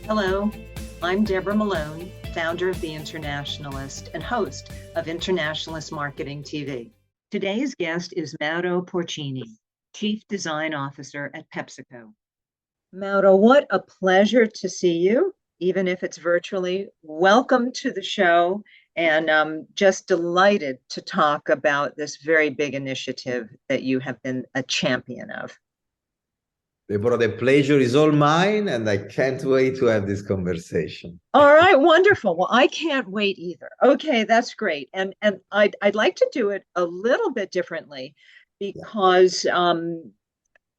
Hello, I'm Deborah Malone, founder of The Internationalist and host of Internationalist Marketing TV. Today's guest is Mauro Porcini, Chief Design Officer at PepsiCo. Mauro, what a pleasure to see you, even if it's virtually. Welcome to the show, and I'm just delighted to talk about this very big initiative that you have been a champion of. Deborah, the pleasure is all mine, and I can't wait to have this conversation. All right, wonderful. Well, I can't wait either. Okay, that's great. And I'd like to do it a little bit differently because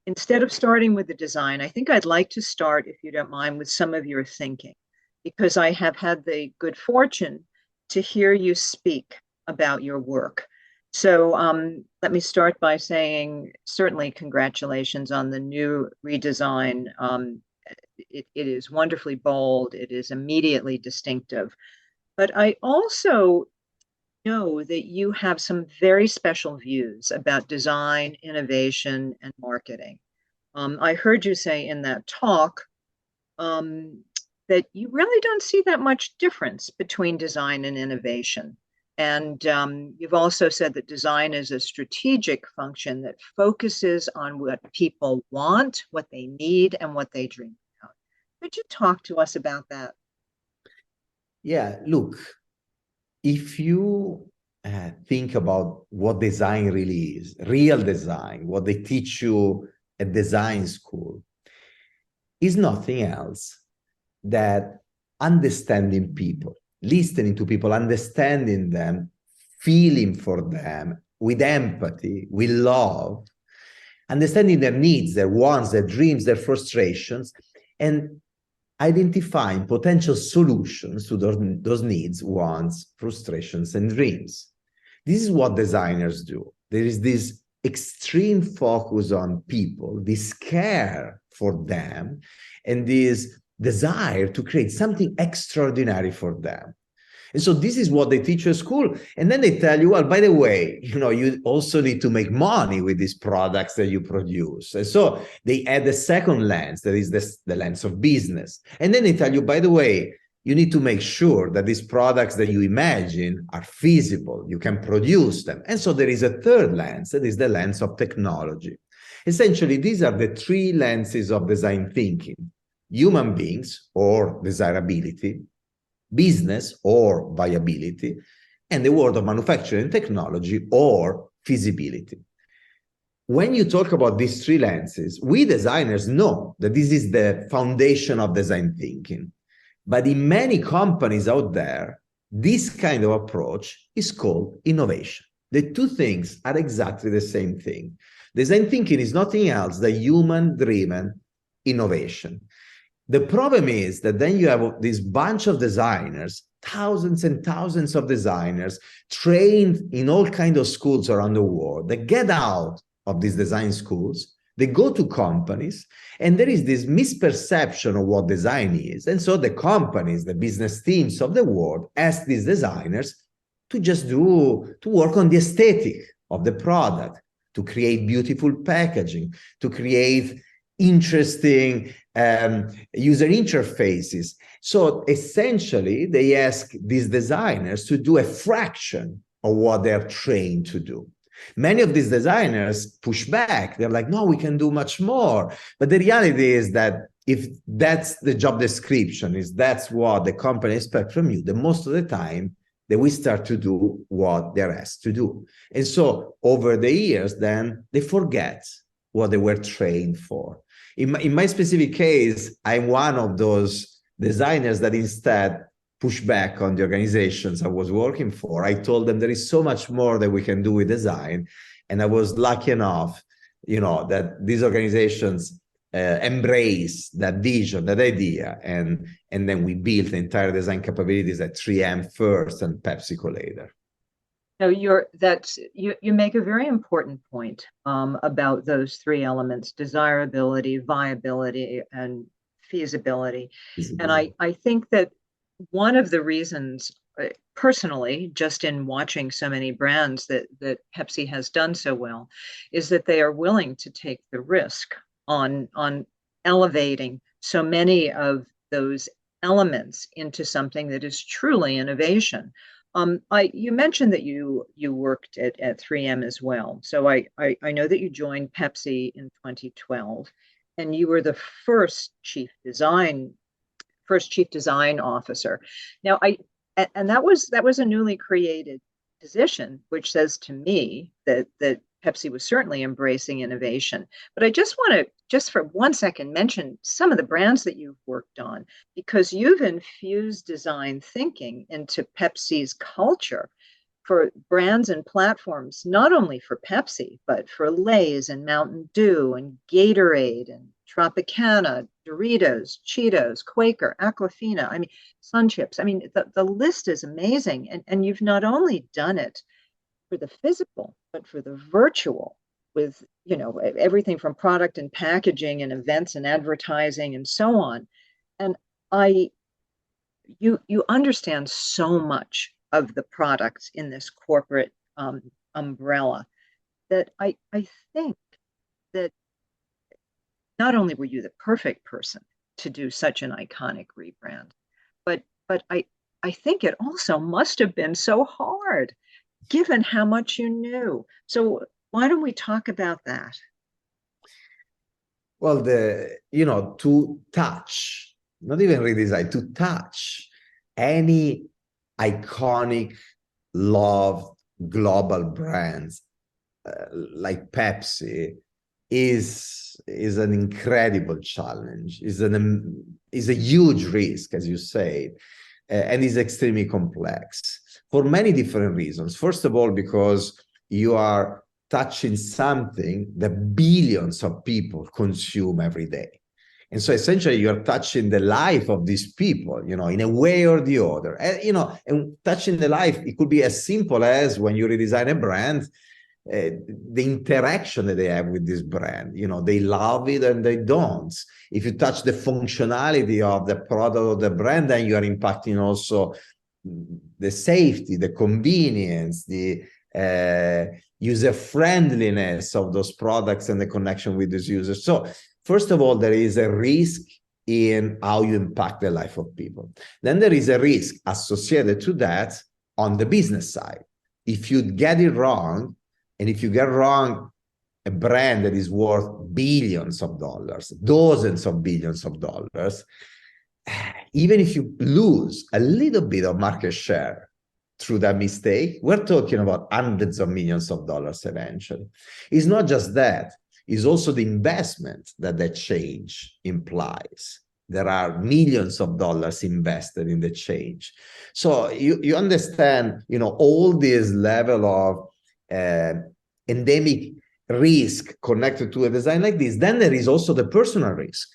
instead of starting with the design, I think I'd like to start, if you don't mind, with some of your thinking, because I have had the good fortune to hear you speak about your work. So let me start by saying certainly congratulations on the new redesign. It is wonderfully bold. It is immediately distinctive. But I also know that you have some very special views about design, innovation, and marketing. I heard you say in that talk that you really don't see that much difference between design and innovation. And you've also said that design is a strategic function that focuses on what people want, what they need, and what they dream about. Could you talk to us about that? Yeah, look, if you think about what design really is, real design, what they teach you at design school, is nothing else than understanding people, listening to people, understanding them, feeling for them with empathy, with love, understanding their needs, their wants, their dreams, their frustrations, and identifying potential solutions to those needs, wants, frustrations, and dreams. This is what designers do. There is this extreme focus on people, this care for them, and this desire to create something extraordinary for them. And so this is what they teach you at school. And then they tell you, well, by the way, you also need to make money with these products that you produce. And so they add a second lens, that is the lens of business. And then they tell you, by the way, you need to make sure that these products that you imagine are feasible, you can produce them. And so there is a third lens, that is the lens of technology. Essentially, these are the three lenses of design thinking: human beings, or desirability; business, or viability; and the world of manufacturing technology, or feasibility. When you talk about these three lenses, we designers know that this is the foundation of design thinking. But in many companies out there, this kind of approach is called innovation. The two things are exactly the same thing. Design thinking is nothing else than human-driven innovation. The problem is that then you have this bunch of designers, thousands and thousands of designers trained in all kinds of schools around the world, that get out of these design schools, they go to companies, and there is this misperception of what design is. And so the companies, the business teams of the world, ask these designers to just to work on the aesthetic of the product, to create beautiful packaging, to create interesting user interfaces. So essentially, they ask these designers to do a fraction of what they're trained to do. Many of these designers push back. They're like, no, we can do much more. But the reality is that if that's the job description, is that's what the company expects from you, then most of the time, they will start to do what they're asked to do. And so over the years, then they forget what they were trained for. In my specific case, I'm one of those designers that instead push back on the organizations I was working for. I told them there is so much more that we can do with design. And I was lucky enough, that these organizations embrace that vision, that idea. And then we built the entire design capabilities at 3M first and PepsiCo later. No, you make a very important point about those three elements: desirability, viability, and feasibility. And I think that one of the reasons, personally, just in watching so many brands that Pepsi has done so well, is that they are willing to take the risk on elevating so many of those elements into something that is truly innovation. You mentioned that you worked at 3M as well. So I know that you joined Pepsi in 2012, and you were the first chief design officer. Now and that was a newly created position, which says to me that Pepsi was certainly embracing innovation. But I just want to, just for 1 second, mention some of the brands that you've worked on, because you've infused design thinking into Pepsi's culture for brands and platforms, not only for Pepsi, but for Lay's and Mountain Dew and Gatorade and Tropicana, Doritos, Cheetos, Quaker, Aquafina, I mean, Sun Chips. I mean, the list is amazing. And you've not only done it for the physical, but for the virtual, with, everything from product and packaging and events and advertising and so on. And you understand so much of the products in this corporate umbrella that I think that not only were you the perfect person to do such an iconic rebrand, but I think it also must have been so hard, given how much you knew. So why don't we talk about that? Well, to touch, not even redesign, to touch any iconic, loved global brands like Pepsi is an incredible challenge, is a huge risk, as you say, and is extremely complex for many different reasons. First of all, because you are touching something that billions of people consume every day. And so essentially you're touching the life of these people, in a way or the other. And touching the life, it could be as simple as when you redesign a brand, the interaction that they have with this brand. They love it and they don't. If you touch the functionality of the product or the brand, then you are impacting also the safety, the convenience, the user-friendliness of those products and the connection with these users. So first of all, there is a risk in how you impact the life of people. Then there is a risk associated to that on the business side. If you get it wrong, and if you get wrong a brand that is worth billions of dollars, dozens of billions of dollars, even if you lose a little bit of market share through that mistake, we're talking about hundreds of millions of dollars eventually. It's not just that, it's also the investment that change implies. There are millions of dollars invested in the change. So you understand, all this level of endemic risk connected to a design like this. Then there is also the personal risk.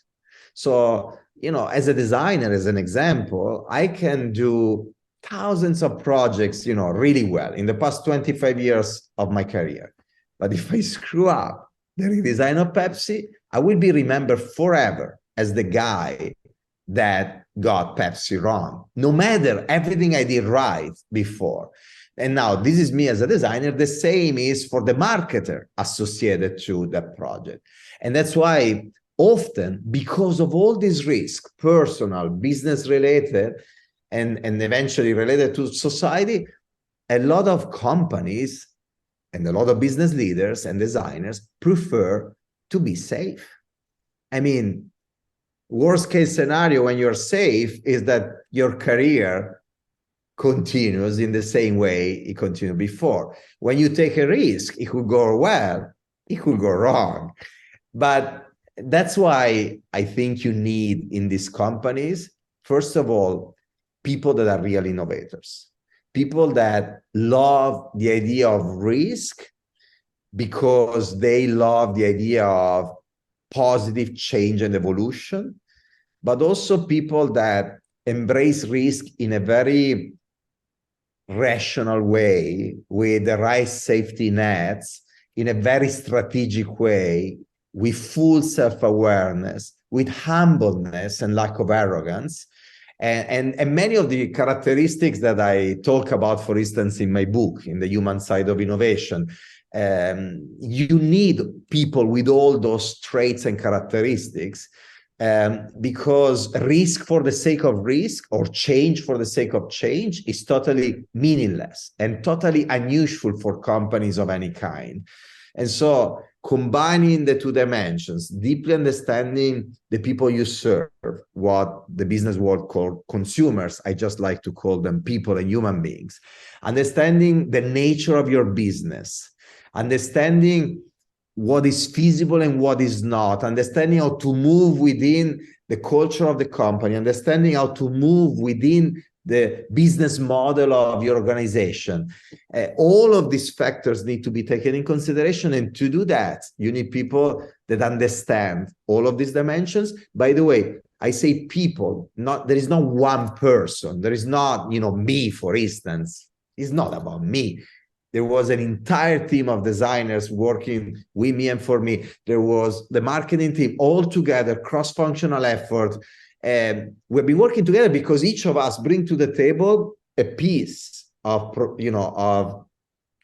So, as a designer, as an example, I can do thousands of projects, really well in the past 25 years of my career. But if I screw up the redesign of Pepsi, I will be remembered forever as the guy that got Pepsi wrong, no matter everything I did right before. And now this is me as a designer. The same is for the marketer associated to that project. And that's why often, because of all this risk, personal, business related, and eventually related to society, a lot of companies and a lot of business leaders and designers prefer to be safe. I mean, worst case scenario when you're safe is that your career continues in the same way it continued before. When you take a risk, it could go well, it could go wrong. But that's why I think you need in these companies, first of all, people that are real innovators, people that love the idea of risk because they love the idea of positive change and evolution, but also people that embrace risk in a very rational way with the right safety nets, in a very strategic way, with full self-awareness, with humbleness and lack of arrogance. And many of the characteristics that I talk about, for instance, in my book, in the human side of innovation, you need people with all those traits and characteristics because risk for the sake of risk or change for the sake of change is totally meaningless and totally unuseful for companies of any kind. And so combining the two dimensions, deeply understanding the people you serve, what the business world called consumers, I just like to call them people and human beings, understanding the nature of your business, understanding what is feasible and what is not, understanding how to move within the culture of the company, understanding how to move within the business model of your organization. All of these factors need to be taken in consideration. And to do that, you need people that understand all of these dimensions. By the way, I say people, there is not one person. There is not, me, for instance. It's not about me. There was an entire team of designers working with me and for me. There was the marketing team, all together, cross-functional effort. And we've been working together because each of us bring to the table a piece of, of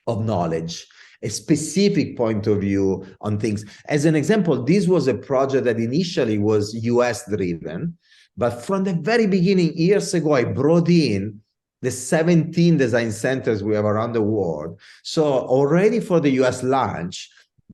knowledge, a specific point of view on things. As an example, this was a project that initially was US driven, but from the very beginning, years ago, I brought in the 17 design centers we have around the world. So already for the US launch,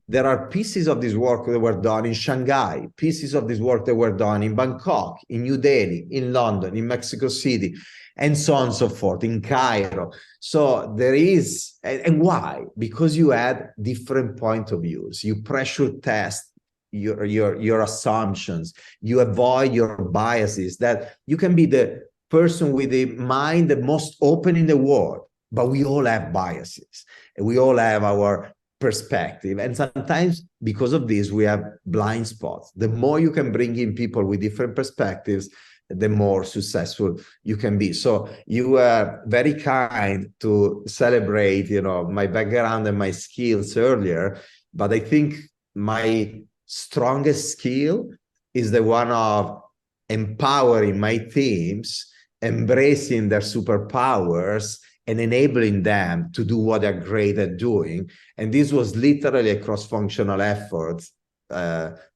there are pieces of this work that were done in Shanghai, pieces of this work that were done in Bangkok, in New Delhi, in London, in Mexico City, and so on and so forth, in Cairo. So there is, and why? Because you add different point of views. You pressure test your assumptions. You avoid your biases, that you can be the person with the mind the most open in the world, but we all have biases and we all have our perspective. And sometimes because of this, we have blind spots. The more you can bring in people with different perspectives, the more successful you can be. So you were very kind to celebrate, my background and my skills earlier, but I think my strongest skill is the one of empowering my teams, embracing their superpowers, and enabling them to do what they're great at doing. And this was literally a cross-functional effort.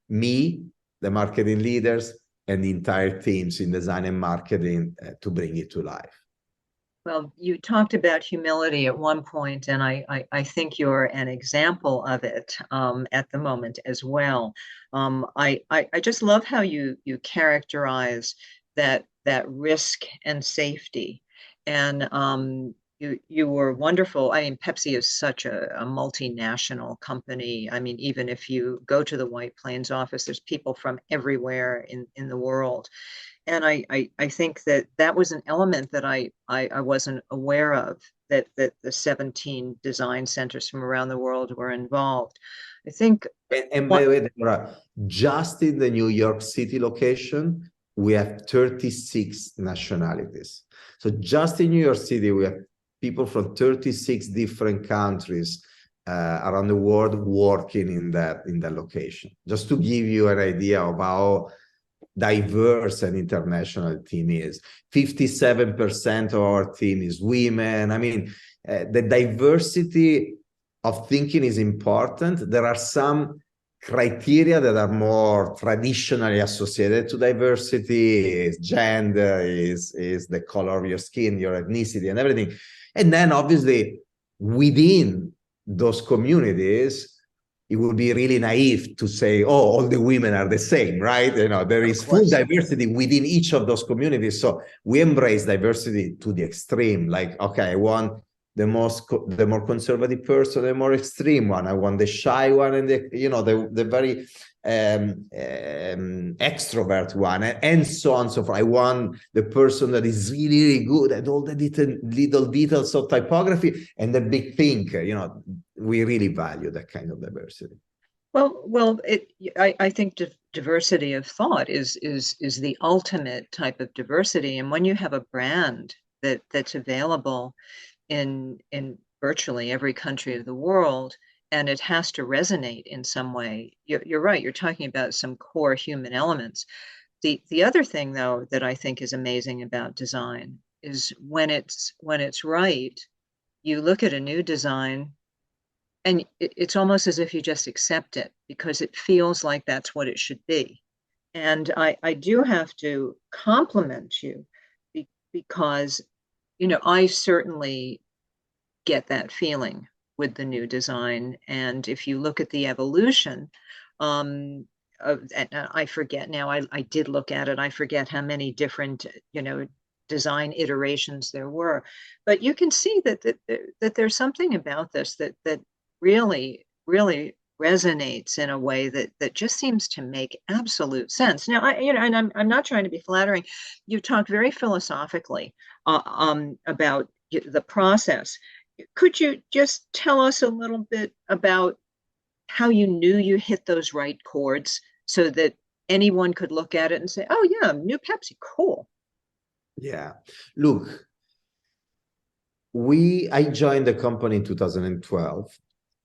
Me, the marketing leaders, and the entire teams in design and marketing to bring it to life. Well, you talked about humility at one point, and I think you're an example of it at the moment as well. I just love how you characterize that risk and safety, and you were wonderful. I mean, Pepsi is such a multinational company. I mean, even if you go to the White Plains office, there's people from everywhere in the world. And I think that was an element that I wasn't aware of, that the 17 design centers from around the world were involved. I think. And by the way, Deborah, just in the New York City location, we have 36 nationalities. So just in New York City, we have people from 36 different countries around the world working in that location. Just to give you an idea of how diverse and international team is. 57% of our team is women. I mean, the diversity of thinking is important. There are some criteria that are more traditionally associated to diversity, is gender, is the color of your skin, your ethnicity, and everything. And then obviously within those communities, it would be really naive to say, oh, all the women are the same, right? There is full diversity within each of those communities. So we embrace diversity to the extreme. Like, okay, I want the more conservative person, the more extreme one. I want the shy one and the very extrovert one, and so on and so forth. I want the person that is really, really good at all the little details of typography and the big thinker. We really value that kind of diversity. Well, I think diversity of thought is the ultimate type of diversity. And when you have a brand that's available in virtually every country of the world, and it has to resonate in some way, you're right. You're talking about some core human elements. The other thing, though, that I think is amazing about design is when it's right, you look at a new design and it's almost as if you just accept it because it feels like that's what it should be. And I do have to compliment you because, I certainly get that feeling with the new design. And if you look at the evolution, and I forget now, I did look at it. I forget how many different, design iterations there were, but you can see that there's something about this that really, really resonates in a way that just seems to make absolute sense. Now, and I'm not trying to be flattering. You've talked very philosophically about the process. Could you just tell us a little bit about how you knew you hit those right chords so that anyone could look at it and say, "Oh yeah, new Pepsi, cool." Yeah. Look, I joined the company in 2012,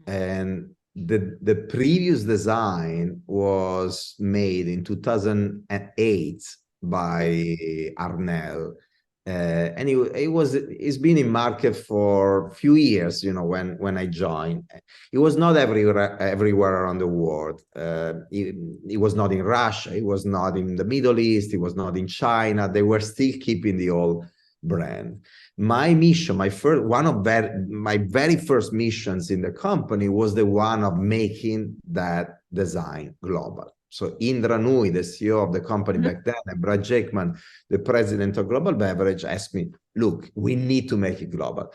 and the previous design was made in 2008 by Arnell. And it's been in market for a few years, when I joined. It was not everywhere around the world. It was not in Russia, it was not in the Middle East, it was not in China. They were still keeping the old brand. My mission, my very first missions in the company was the one of making that design global. So Indra Nui, the CEO of the company back then, and Brad Jakeman, the president of Global Beverage, asked me, look, we need to make it global.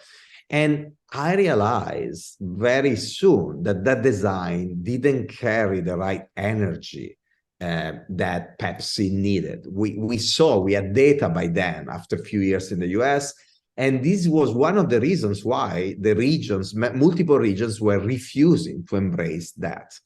And I realized very soon that design didn't carry the right energy that Pepsi needed. We had data by then after a few years in the US. And this was one of the reasons why multiple regions were refusing to embrace that.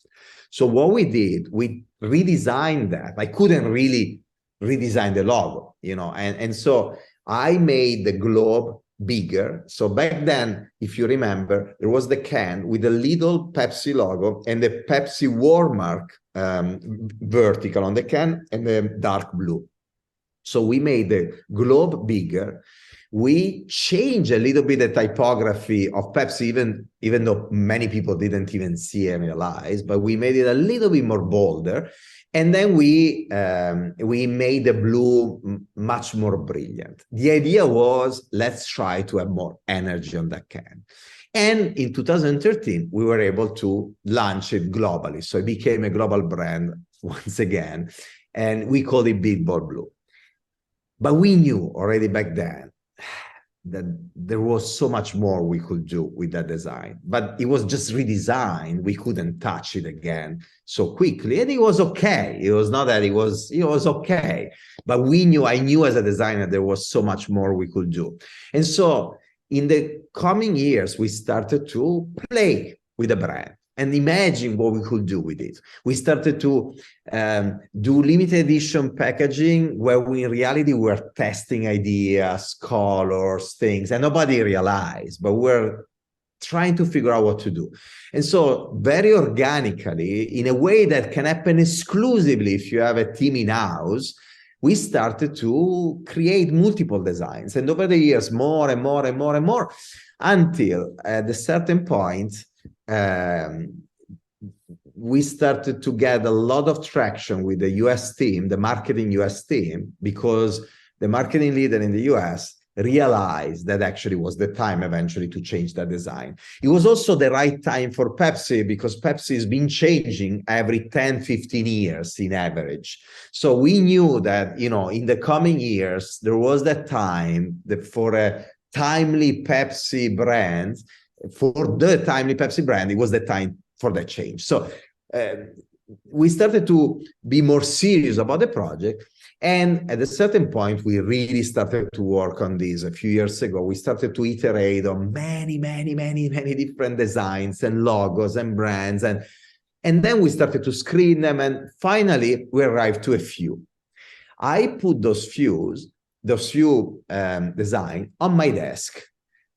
So what we did, we redesigned that. I couldn't really redesign the logo, and so I made the globe bigger. So back then, if you remember, there was the can with the little Pepsi logo and the Pepsi wordmark vertical on the can and the dark blue. So we made the globe bigger. We changed a little bit the typography of Pepsi, even though many people didn't even see and realize, but we made it a little bit more bolder. And then we made the blue much more brilliant. The idea was, let's try to have more energy on that can. And in 2013, we were able to launch it globally. So it became a global brand once again, and we called it Big Bold Blue. But we knew already back then that there was so much more we could do with that design, but it was just redesigned. We couldn't touch it again so quickly, and it was okay. It was not that it was okay, but I knew as a designer there was so much more we could do. And so in the coming years, we started to play with the brand and imagine what we could do with it. We started to do limited edition packaging where we in reality were testing ideas, colors, things, and nobody realized, but we're trying to figure out what to do. And so very organically, in a way that can happen exclusively if you have a team in-house, we started to create multiple designs. And over the years, more and more and more and more, until at a certain point, we started to get a lot of traction with the US team, the marketing US team, because the marketing leader in the US realized that actually was the time eventually to change that design. It was also the right time for Pepsi because Pepsi has been changing every 10, 15 years in average. So we knew that, in the coming years, there was that time that for a timely Pepsi brand, it was the time for the change. So we started to be more serious about the project. And at a certain point, we really started to work on this. A few years ago, we started to iterate on many, many, many, many different designs and logos and brands. And then we started to screen them. And finally, we arrived to a few. I put those few designs on my desk,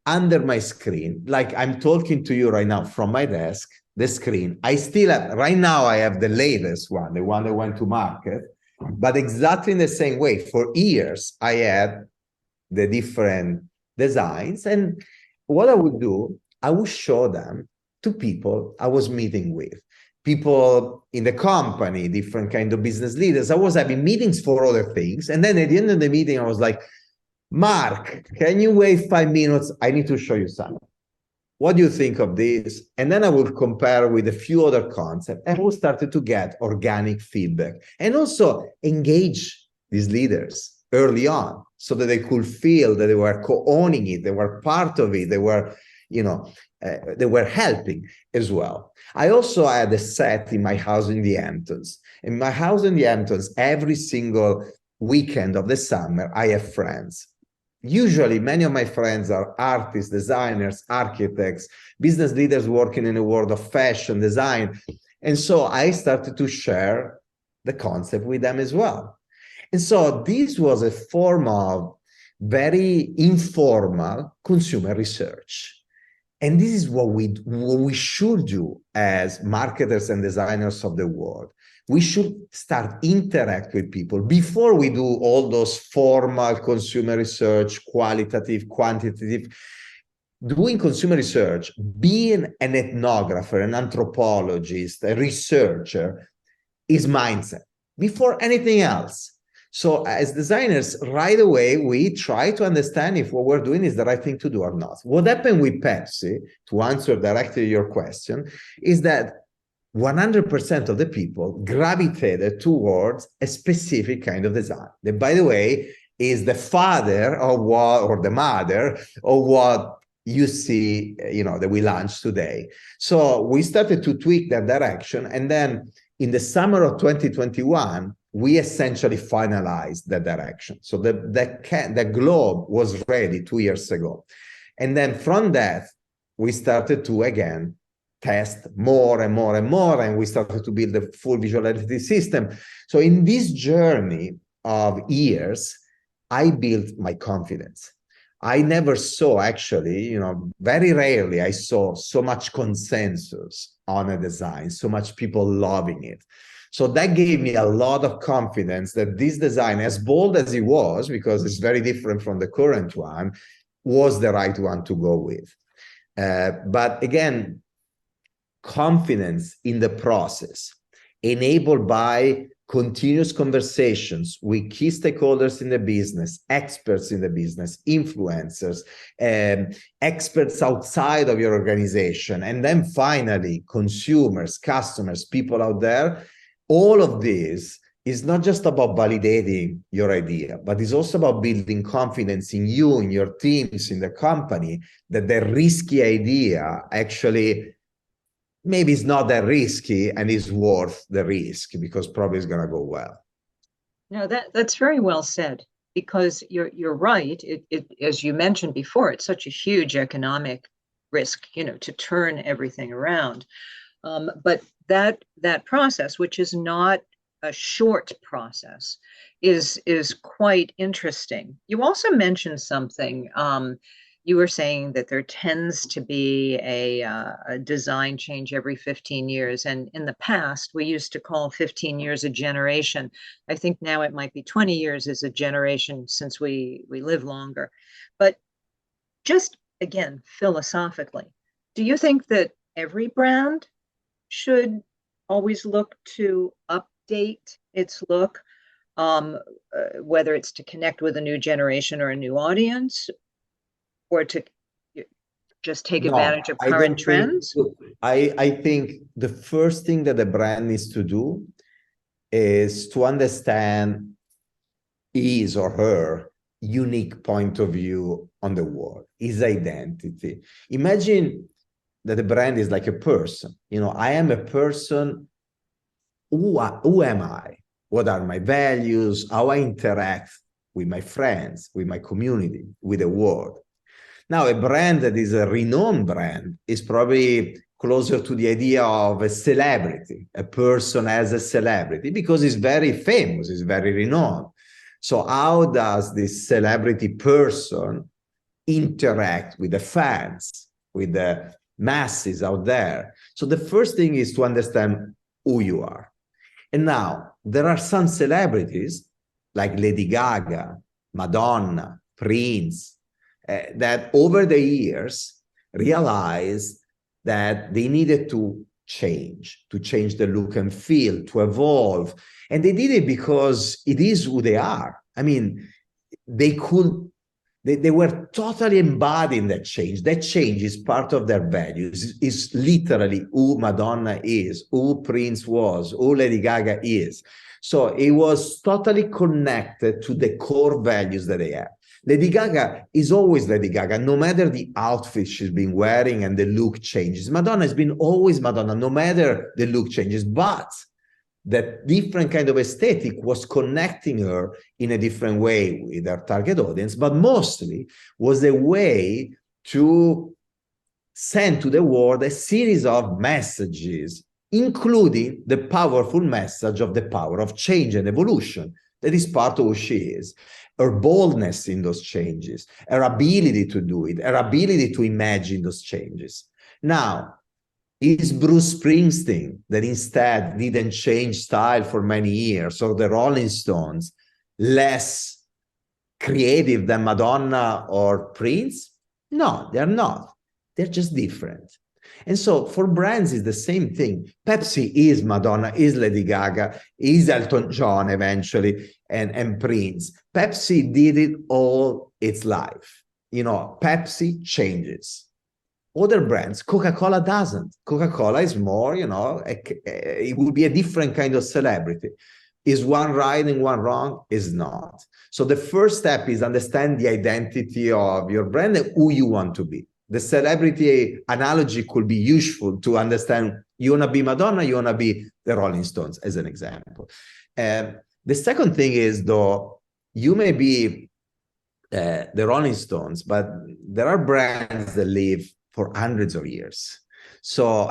under my screen, like I'm talking to you right now from my desk, the screen. I still have, right now I have the latest one, the one that went to market, but exactly in the same way, for years, I had the different designs. And what I would do, I would show them to people I was meeting with. people in the company, different kind of business leaders. I was having meetings for other things. And then at the end of the meeting, I was like, Mark, can you wait 5 minutes? I need to show you something. What do you think of this? And then I would compare with a few other concepts, and we started to get organic feedback and also engage these leaders early on so that they could feel that they were co-owning it, they were part of it, they were, they were helping as well. I also had a set in my house in the Hamptons. In my house in the Hamptons, every single weekend of the summer, I have friends. Usually, many of my friends are artists, designers, architects, business leaders working in the world of fashion, design. And so I started to share the concept with them as well. And so this was a form of very informal consumer research. And this is what we should do as marketers and designers of the world. We should start interact with people before we do all those formal consumer research, qualitative, quantitative. Doing consumer research, being an ethnographer, an anthropologist, a researcher, is mindset before anything else. So as designers, right away, we try to understand if what we're doing is the right thing to do or not. What happened with Pepsi, to answer directly your question, is that 100% of the people gravitated towards a specific kind of design. That, by the way, is the father of what, or the mother of what you see, that we launched today. So we started to tweak that direction. And then in the summer of 2021, we essentially finalized that direction. So the globe was ready 2 years ago. And then from that, we started to, again, test more and more and more, and we started to build a full visual identity system. So in this journey of years, I built my confidence. I never saw, actually, very rarely I saw so much consensus on a design, so much people loving it. So that gave me a lot of confidence that this design, as bold as it was, because it's very different from the current one, was the right one to go with. But again, confidence in the process, enabled by continuous conversations with key stakeholders in the business, experts in the business, influencers, experts outside of your organization, and then finally consumers, customers, people out there. All of this is not just about validating your idea, but it's also about building confidence in you, in your teams, in the company, that the risky idea actually maybe it's not that risky and is worth the risk, because probably it's going to go well. No, that's very well said, because you're right. It as you mentioned before, it's such a huge economic risk, to turn everything around. But that process, which is not a short process, is quite interesting. You also mentioned something. You were saying that there tends to be a design change every 15 years. And in the past, we used to call 15 years a generation. I think now it might be 20 years as a generation, since we live longer. But just, again, philosophically, do you think that every brand should always look to update its look, whether it's to connect with a new generation or a new audience, or to just take advantage of current trends? I think the first thing that the brand needs to do is to understand his or her unique point of view on the world, his identity. Imagine that the brand is like a person. I am a person. Who am I? What are my values? How I interact with my friends, with my community, with the world. Now, a brand that is a renowned brand is probably closer to the idea of a celebrity, a person as a celebrity, because it's very famous, it's very renowned. So how does this celebrity person interact with the fans, with the masses out there? So the first thing is to understand who you are. And now, there are some celebrities like Lady Gaga, Madonna, Prince, that over the years realized that they needed to to change the look and feel, to evolve. And they did it because it is who they are. I mean, they were totally embodying that change. That change is part of their values, is literally who Madonna is, who Prince was, who Lady Gaga is. So it was totally connected to the core values that they have. Lady Gaga is always Lady Gaga, no matter the outfit she's been wearing and the look changes. Madonna has been always Madonna, no matter the look changes. But that different kind of aesthetic was connecting her in a different way with her target audience, but mostly was a way to send to the world a series of messages, including the powerful message of the power of change and evolution. That is part of who she is. Her boldness in those changes, her ability to do it, her ability to imagine those changes. Now, is Bruce Springsteen, that instead didn't change style for many years, or the Rolling Stones, less creative than Madonna or Prince? No, they're not. They're just different. And so for brands, it's the same thing. Pepsi is Madonna, is Lady Gaga, is Elton John eventually, and Prince. Pepsi did it all its life. You know, Pepsi changes. Other brands, Coca-Cola doesn't. Coca-Cola is more, you know, it would be a different kind of celebrity. Is one right and one wrong? Is not. So the first step is understand the identity of your brand and who you want to be. The celebrity analogy could be useful to understand you want to be Madonna, you want to be the Rolling Stones, as an example. The second thing is, though, you may be the Rolling Stones, but there are brands that live for hundreds of years. So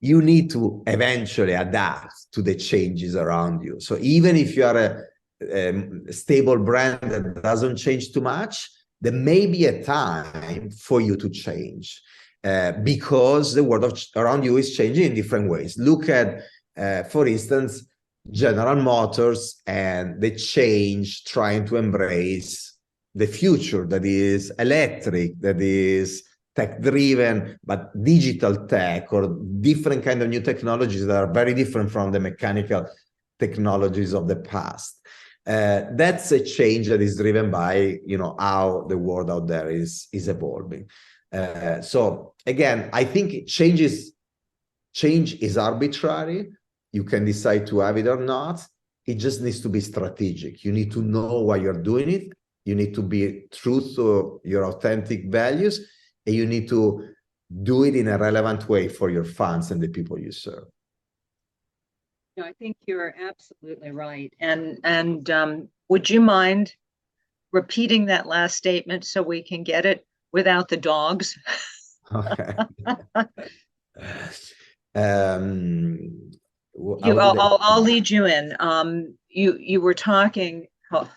you need to eventually adapt to the changes around you. So even if you are a stable brand that doesn't change too much, there may be a time for you to change because the world around you is changing in different ways. Look at, for instance, General Motors and the change trying to embrace the future that is electric, that is tech-driven, but digital tech or different kind of new technologies that are very different from the mechanical technologies of the past. That's a change that is driven by, you know, how the world out there is evolving. So again, I think change is arbitrary. You can decide to have it or not. It just needs to be strategic. You need to know why you're doing it. You need to be true to your authentic values, and you need to do it in a relevant way for your fans and the people you serve. No, I think you're absolutely right. And would you mind repeating that last statement so we can get it without the dogs? Okay. I'll lead you in. You were talking. Oh,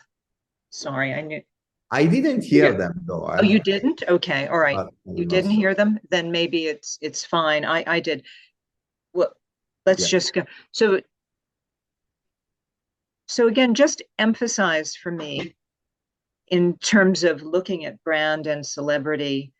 sorry, I didn't hear them though. Oh, you didn't? Okay, all right. You didn't So. hear them? Then maybe it's fine. I did. Well, let's just go. So again, just emphasize for me in terms of looking at brand and celebrity,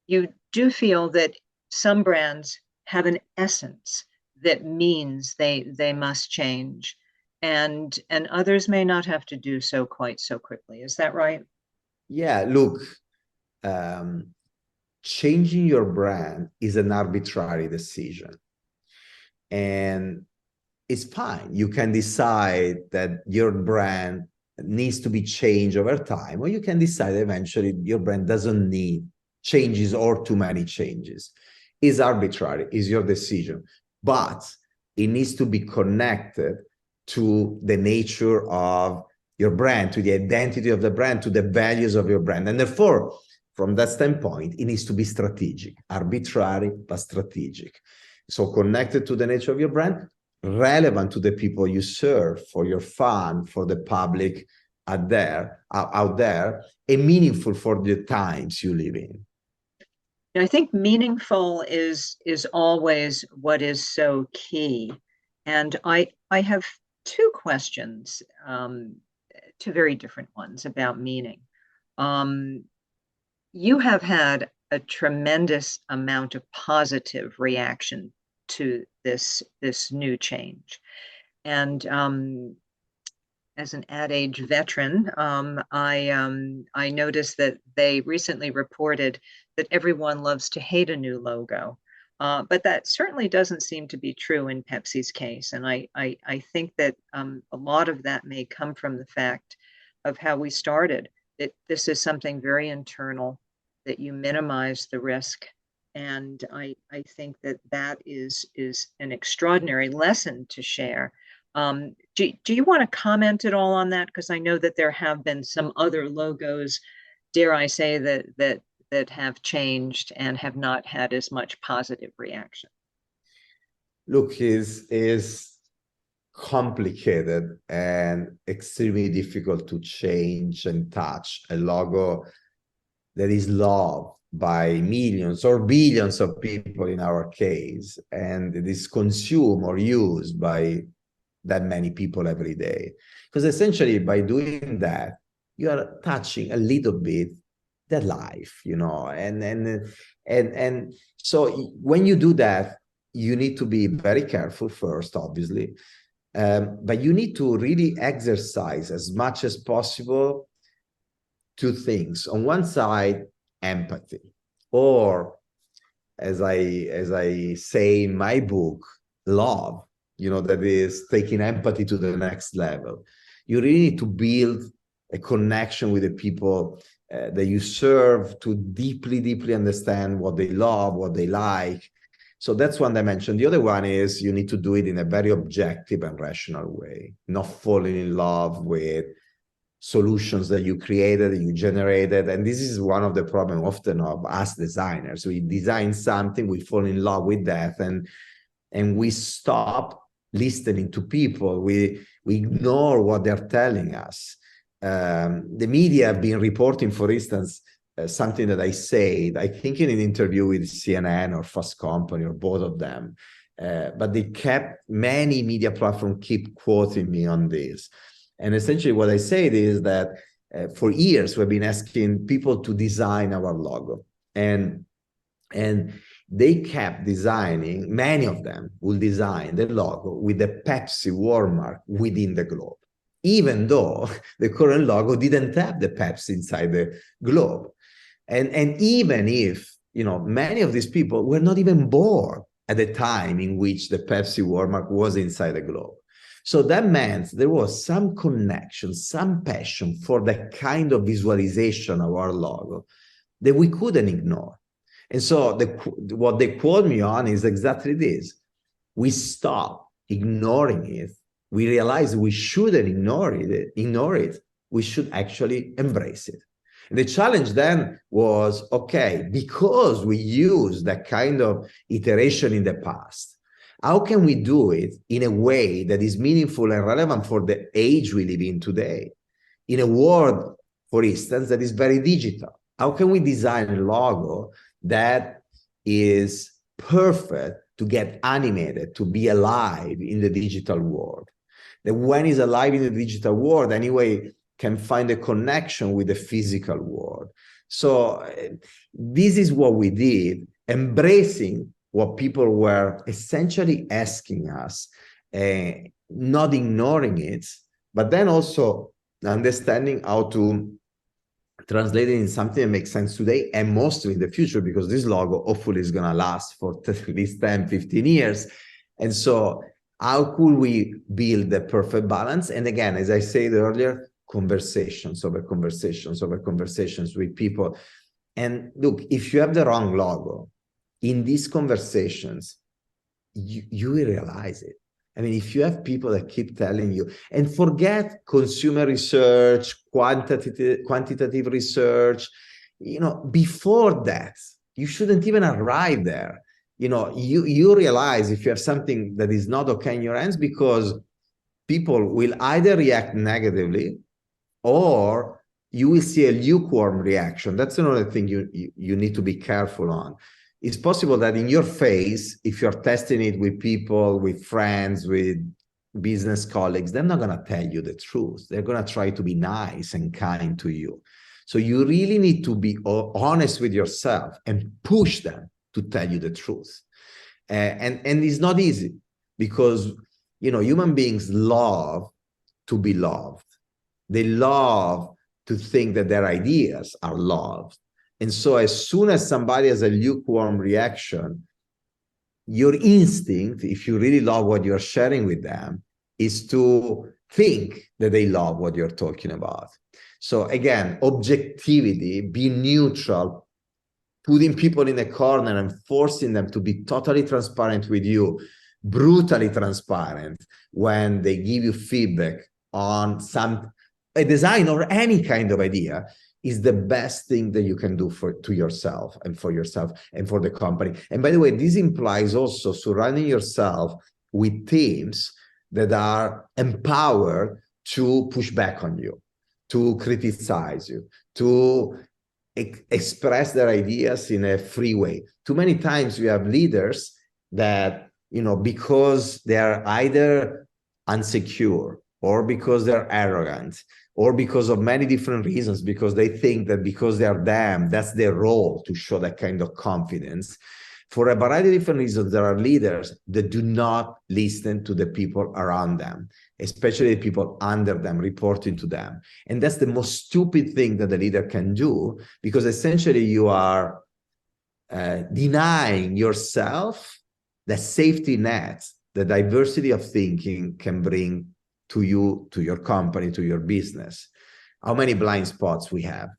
you do feel that some brands have an essence that means they must change, and others may not have to do so quite so quickly. Is that right? Yeah, look, changing your brand is an arbitrary decision. And it's fine. You can decide that your brand needs to be changed over time, or you can decide eventually your brand doesn't need changes or too many changes. It's arbitrary, it's your decision. But it needs to be connected to the nature of your brand, to the identity of the brand, to the values of your brand. And therefore, from that standpoint, it needs to be strategic, arbitrary, but strategic. So connected to the nature of your brand, relevant to the people you serve, for your fan, for the public out there, and meaningful for the times you live in. I think meaningful is always what is so key. And I have two questions, two very different ones about meaning. You have had a tremendous amount of positive reaction to this new change. And as an Ad Age veteran, I noticed that they recently reported that everyone loves to hate a new logo. But that certainly doesn't seem to be true in Pepsi's case. And I think that a lot of that may come from the fact of how we started. This is something very internal, that you minimize the risk. And I think that is an extraordinary lesson to share. Do you want to comment at all on that? Because I know that there have been some other logos, dare I say, that have changed and have not had as much positive reaction. Look, is complicated and extremely difficult to change and touch a logo that is loved by millions or billions of people in our case, and it is consumed or used by that many people every day. Because essentially by doing that, you are touching a little bit their life, you know, and so when you do that, you need to be very careful first, obviously, but you need to really exercise as much as possible two things. On one side, empathy, or as I say in my book, love, you know, that is taking empathy to the next level. You really need to build a connection with the people that you serve, to deeply understand what they love, what they like. So that's one dimension. The other one is you need to do it in a very objective and rational way, not falling in love with solutions that you created, that you generated. And this is one of the problems often of us designers. We design something, we fall in love with that, and we stop listening to people. We ignore what they're telling us. The media have been reporting, for instance, something that I said, I think in an interview with CNN or Fast Company or both of them, but many media platforms keep quoting me on this. And essentially what I said is that for years we've been asking people to design our logo, and they kept designing, many of them will design the logo with the Pepsi wordmark within the globe, even though the current logo didn't have the Pepsi inside the globe. And even if, you know, many of these people were not even born at the time in which the Pepsi wordmark was inside the globe. So that meant there was some connection, some passion for the kind of visualization of our logo that we couldn't ignore. And so what they quote me on is exactly this. We stopped ignoring it. We realized we shouldn't ignore it. We should actually embrace it. And the challenge then was, okay, because we used that kind of iteration in the past, how can we do it in a way that is meaningful and relevant for the age we live in today? In a world, for instance, that is very digital. How can we design a logo that is perfect to get animated, to be alive in the digital world? That when it's alive in the digital world, anyway, can find a connection with the physical world. So this is what we did, embracing what people were essentially asking us, not ignoring it, but then also understanding how to translate it in something that makes sense today and mostly in the future, because this logo hopefully is going to last for at least 10, 15 years. And so how could we build the perfect balance? And again, as I said earlier, conversations over conversations over conversations with people. And look, if you have the wrong logo, in these conversations, you will realize it. I mean, if you have people that keep telling you, and forget consumer research, quantitative research, you know, before that, you shouldn't even arrive there. You know, you realize if you have something that is not okay in your hands, because people will either react negatively or you will see a lukewarm reaction. That's another thing you need to be careful on. It's possible that in your face, if you're testing it with people, with friends, with business colleagues, they're not going to tell you the truth. They're going to try to be nice and kind to you. So you really need to be honest with yourself and push them to tell you the truth. And it's not easy because, you know, human beings love to be loved. They love to think that their ideas are loved. And so as soon as somebody has a lukewarm reaction, your instinct, if you really love what you're sharing with them, is to think that they love what you're talking about. So again, objectivity, be neutral, putting people in a corner and forcing them to be totally transparent with you, brutally transparent when they give you feedback on a design or any kind of idea, is the best thing that you can do to yourself and for the company. And by the way, this implies also surrounding yourself with teams that are empowered to push back on you, to criticize you, to express their ideas in a free way. Too many times we have leaders that, you know, because they're either insecure or because they're arrogant or because of many different reasons, because they think that because they are them, that's their role to show that kind of confidence. For a variety of different reasons, there are leaders that do not listen to the people around them, especially the people under them, reporting to them. And that's the most stupid thing that the leader can do, because essentially you are denying yourself the safety net, the diversity of thinking can bring to you, to your company, to your business. How many blind spots we have?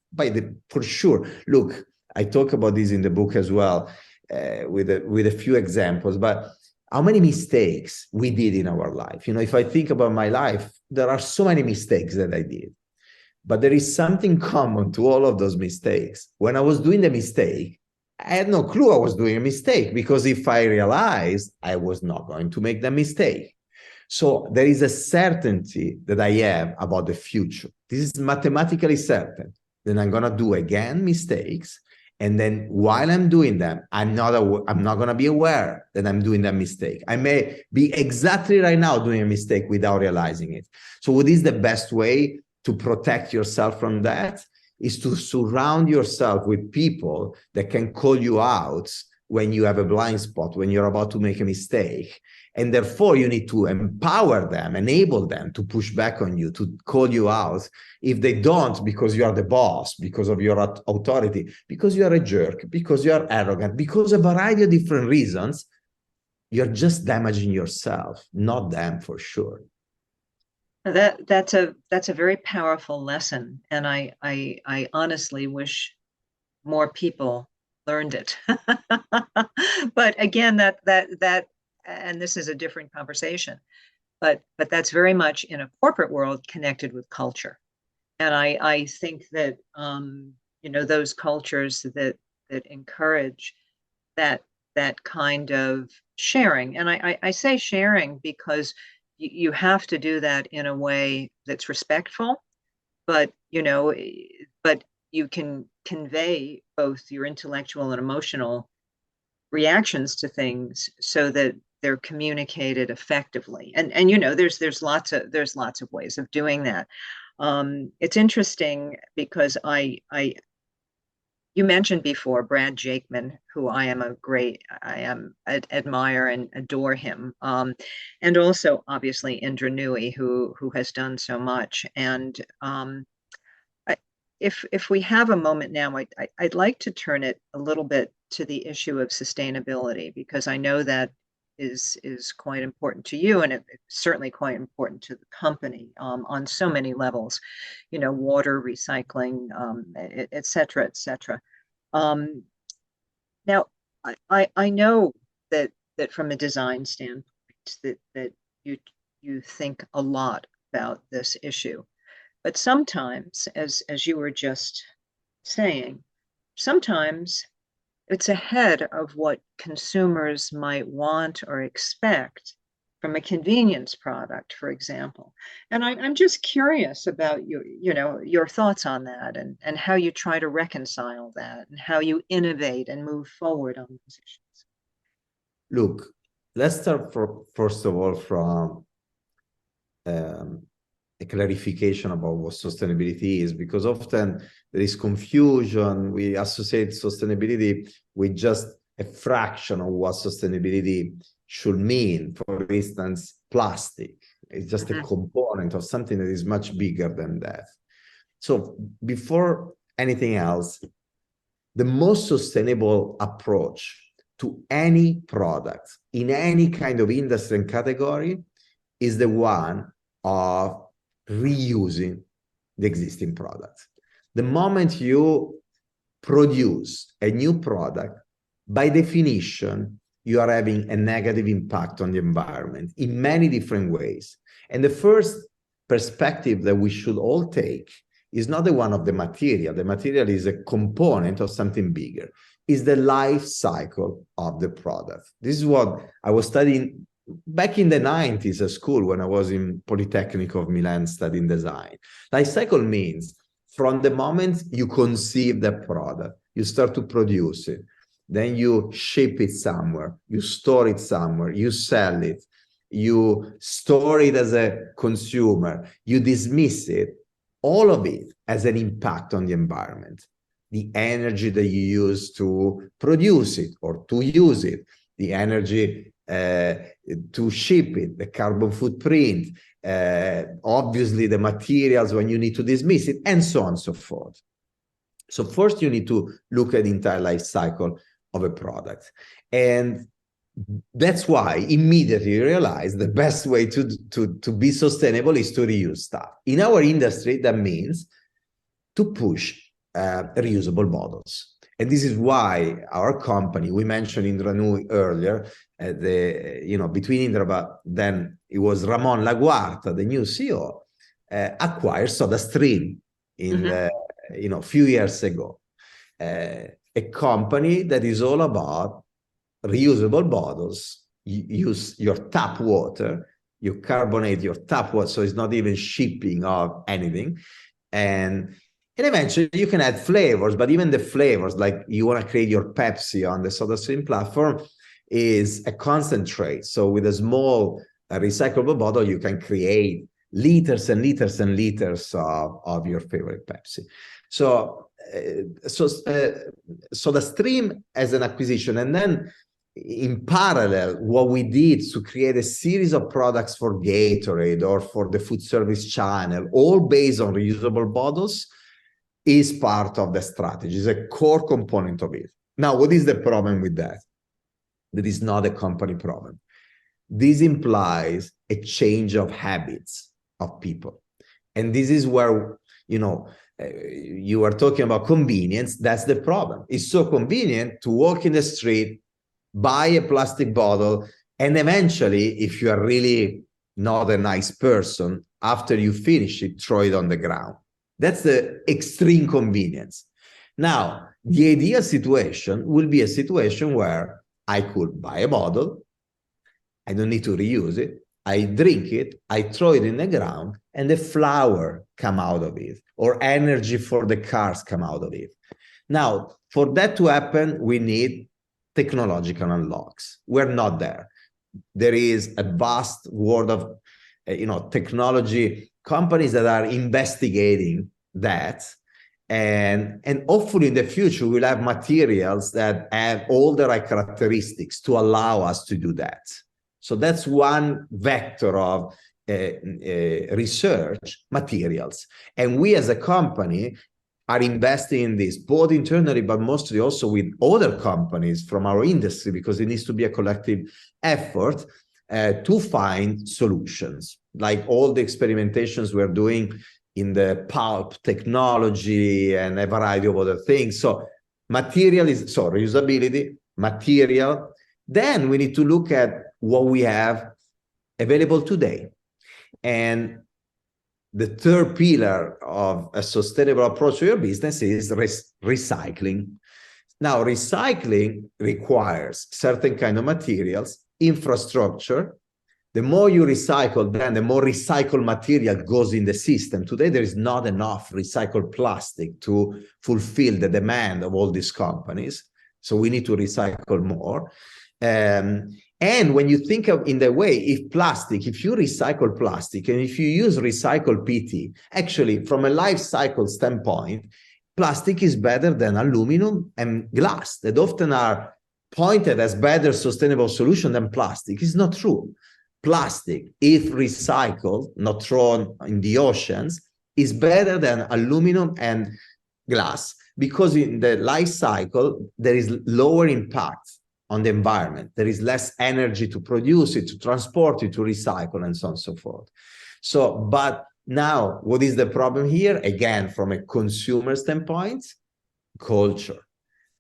For sure. Look, I talk about this in the book as well, with a few examples, but how many mistakes we did in our life. You know, if I think about my life, there are so many mistakes that I did, but there is something common to all of those mistakes. When I was doing the mistake, I had no clue I was doing a mistake, because if I realized, I was not going to make the mistake. So there is a certainty that I have about the future. This is mathematically certain. Then I'm going to do again mistakes. And then while I'm doing them, I'm not going to be aware that I'm doing that mistake. I may be exactly right now doing a mistake without realizing it. So what is the best way to protect yourself from that? Is to surround yourself with people that can call you out when you have a blind spot, when you're about to make a mistake. And therefore, you need to empower them, enable them to push back on you, to call you out. If they don't, because you are the boss, because of your authority, because you are a jerk, because you are arrogant, because of a variety of different reasons, you're just damaging yourself, not them for sure. That's a very powerful lesson, and I honestly wish more people learned it. But again, that and this is a different conversation, but that's very much in a corporate world connected with culture. And I think that you know, those cultures that encourage that kind of sharing, and I say sharing because you have to do that in a way that's respectful, but you know, but you can convey both your intellectual and emotional reactions to things so that they're communicated effectively. And you know, there's lots of ways of doing that. It's interesting because you mentioned before Brad Jakeman, who I admire and adore him, and also obviously Indra Nooyi, who has done so much. And if we have a moment now, I'd like to turn it a little bit to the issue of sustainability, because I know that is quite important to you, and it's certainly quite important to the company on so many levels, you know, water, recycling, et cetera, et cetera. Now, I know that from a design standpoint that you think a lot about this issue, but sometimes, as you were just saying, sometimes it's ahead of what consumers might want or expect from a convenience product, for example. And I'm just curious about your thoughts on that, and how you try to reconcile that, and how you innovate and move forward on those issues. Look, let's start first of all from a clarification about what sustainability is, because often there is confusion. We associate sustainability with just a fraction of what sustainability should mean. For instance, plastic is just a component of something that is much bigger than that. So before anything else, the most sustainable approach to any product in any kind of industry and category is the one of reusing the existing product. The moment you produce a new product, by definition, you are having a negative impact on the environment in many different ways. And the first perspective that we should all take is not the one of the material. The material is a component of something bigger. Is the life cycle of the product. This is what I was studying back in the 90s at school when I was in Polytechnic of Milan studying design. Life cycle means from the moment you conceive the product, you start to produce it, then you ship it somewhere, you store it somewhere, you sell it, you store it as a consumer, you dismiss it. All of it has an impact on the environment. The energy that you use to produce it or to use it, the energy to ship it, the carbon footprint, obviously the materials when you need to dismiss it, and so on and so forth. So first you need to look at the entire life cycle of a product. And that's why immediately you realize the best way to be sustainable is to reuse stuff. In our industry, that means to push reusable bottles. And this is why our company, we mentioned Indranu earlier, between Indra, then it was Ramon Laguarta, the new CEO, acquired SodaStream in a few years ago. A company that is all about reusable bottles. You use your tap water, you carbonate your tap water, so it's not even shipping of anything. And eventually you can add flavors, but even the flavors, like you want to create your Pepsi on the SodaStream platform, is a concentrate. So with a small recyclable bottle, you can create liters and liters and liters of your favorite Pepsi. So SodaStream as an acquisition, and then in parallel, what we did to create a series of products for Gatorade or for the food service channel, all based on reusable bottles, is part of the strategy, is a core component of it. Now, what is the problem with that? That is not a company problem. This implies a change of habits of people. And this is where, you are talking about convenience. That's the problem. It's so convenient to walk in the street, buy a plastic bottle, and eventually, if you are really not a nice person, after you finish it, throw it on the ground. That's the extreme convenience. Now, the ideal situation will be a situation where I could buy a bottle, I don't need to reuse it, I drink it, I throw it in the ground, and the flour come out of it, or energy for the cars come out of it. Now, for that to happen, we need technological unlocks. We're not there. There is a vast world of technology companies that are investigating that, and hopefully in the future we'll have materials that have all the right characteristics to allow us to do that. So that's one vector of research, materials. And we as a company are investing in this, both internally, but mostly also with other companies from our industry, because it needs to be a collective effort to find solutions, like all the experimentations we're doing in the pulp technology and a variety of other things. So material is, so reusability, material. Then we need to look at what we have available today. And the third pillar of a sustainable approach to your business is recycling. Now, recycling requires certain kind of materials, infrastructure. The more you recycle, then the more recycled material goes in the system. Today, there is not enough recycled plastic to fulfill the demand of all these companies. So we need to recycle more. And when you think of in the way, if you recycle plastic and if you use recycled PT, actually from a life cycle standpoint, plastic is better than aluminum and glass that often are pointed as better sustainable solution than plastic. It's not true. Plastic, if recycled, not thrown in the oceans, is better than aluminum and glass, because in the life cycle, there is lower impact on the environment. There is less energy to produce it, to transport it, to recycle, and so on and so forth. So, but now, what is the problem here? Again, from a consumer standpoint, culture.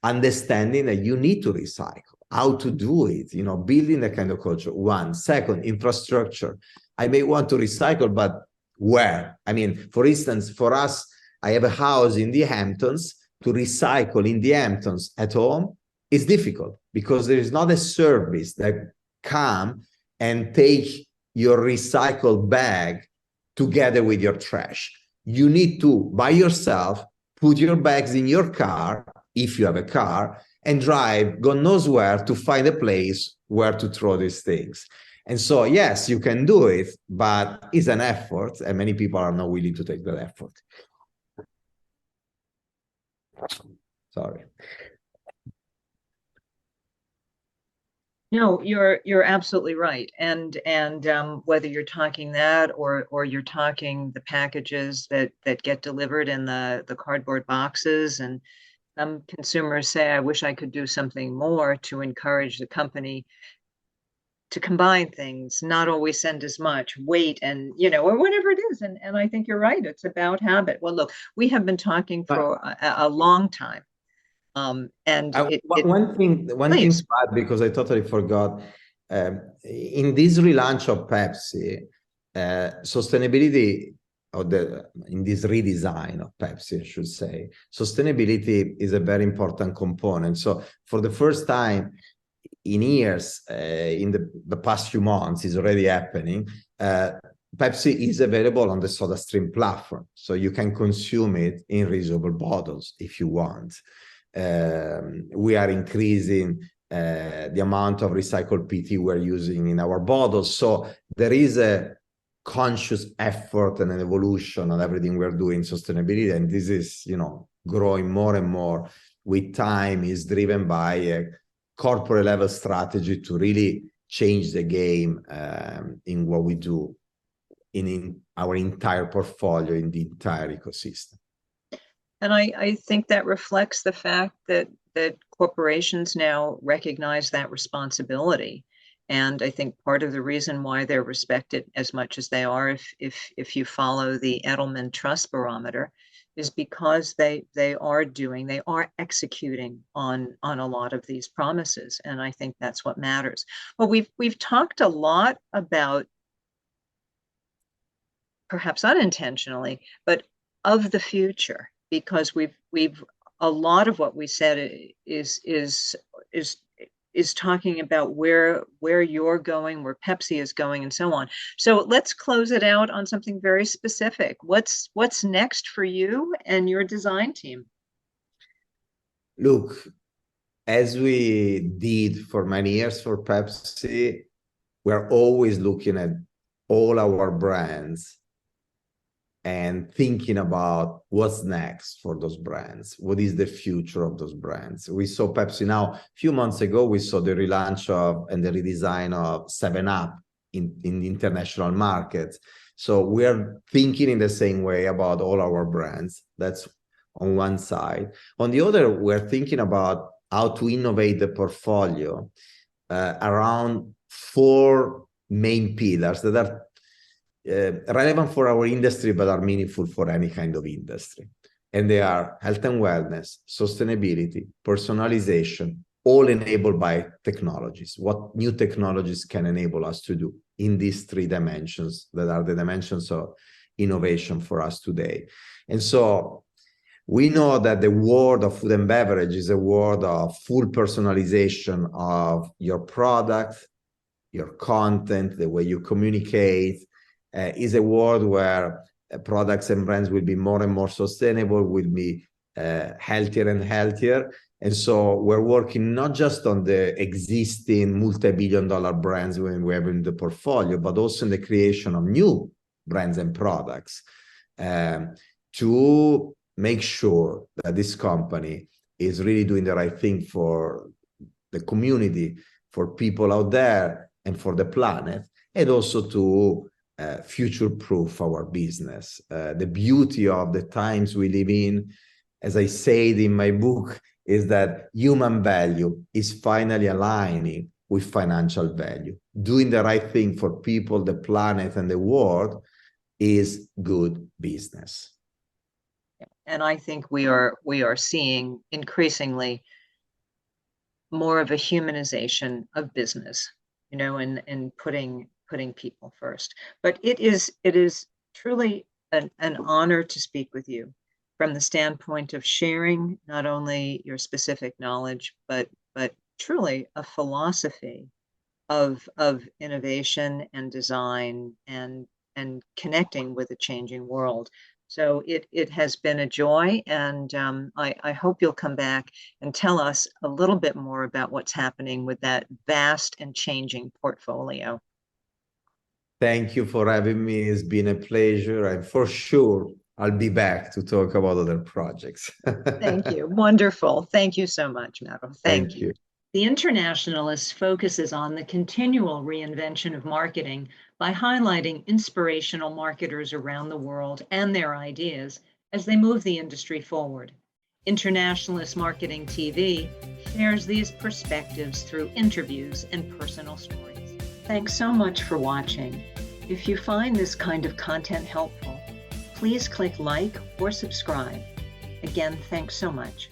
Understanding that you need to recycle, how to do it, you know, building that kind of culture. One. Second, infrastructure. I may want to recycle, but where? I mean, for instance, for us, I have a house in the Hamptons. To recycle in the Hamptons at home is difficult because there is not a service that come and take your recycled bag together with your trash. You need to, by yourself, put your bags in your car, if you have a car, and drive God knows where to find a place where to throw these things. And so, yes, you can do it, but it's an effort, and many people are not willing to take that effort. Sorry. No, you're absolutely right. And whether you're talking that or you're talking the packages that get delivered in the cardboard boxes, and some consumers say, I wish I could do something more to encourage the company to combine things, not always send as much weight, and or whatever it is. And I think you're right. It's about habit. Well, look, we have been talking for a long time. And one thing to add, because I totally forgot, in this relaunch of Pepsi, sustainability, in this redesign of Pepsi, I should say, sustainability is a very important component. So for the first time in years, in the past few months, is already happening. Pepsi is available on the SodaStream platform, so you can consume it in reusable bottles if you want. We are increasing the amount of recycled PET we're using in our bottles. So there is a conscious effort and an evolution on everything we're doing in sustainability. And this is, growing more and more with time, is driven by a corporate level strategy to really change the game in what we do in our entire portfolio, in the entire ecosystem. And I think that reflects the fact that corporations now recognize that responsibility. And I think part of the reason why they're respected as much as they are, if you follow the Edelman Trust Barometer, is because they are executing on a lot of these promises. And I think that's what matters. Well, we've talked a lot about, perhaps unintentionally, but of the future, because we've a lot of what we said is talking about where you're going, where Pepsi is going, and so on. So let's close it out on something very specific. What's next for you and your design team? Look, as we did for many years for Pepsi, we're always looking at all our brands and thinking about what's next for those brands. What is the future of those brands? We saw Pepsi now, a few months ago, we saw the relaunch of and the redesign of 7up in the international markets. So we're thinking in the same way about all our brands. That's on one side. On the other, we're thinking about how to innovate the portfolio around 4 main pillars that are relevant for our industry, but are meaningful for any kind of industry. And they are health and wellness, sustainability, personalization, all enabled by technologies. What new technologies can enable us to do in these 3 dimensions that are the dimensions of innovation for us today. And so we know that the world of food and beverage is a world of full personalization of your product, your content, the way you communicate, is a world where products and brands will be more and more sustainable, will be healthier and healthier. And so we're working not just on the existing multi-billion-dollar brands we have in the portfolio, but also in the creation of new brands and products to make sure that this company is really doing the right thing for the community, for people out there, and for the planet, and also to future-proof our business. The beauty of the times we live in, as I said in my book, is that human value is finally aligning with financial value. Doing the right thing for people, the planet, and the world is good business. And I think we are seeing increasingly more of a humanization of business, you know, and putting people first. But it is truly an honor to speak with you from the standpoint of sharing not only your specific knowledge, but truly a philosophy of innovation and design and connecting with a changing world. So it has been a joy, and I hope you'll come back and tell us a little bit more about what's happening with that vast and changing portfolio. Thank you for having me. It's been a pleasure, and for sure, I'll be back to talk about other projects. Thank you. Wonderful. Thank you so much, Mauro. Thank you. The Internationalist focuses on the continual reinvention of marketing by highlighting inspirational marketers around the world and their ideas as they move the industry forward. Internationalist Marketing TV shares these perspectives through interviews and personal stories. Thanks so much for watching. If you find this kind of content helpful, please click like or subscribe. Again, thanks so much.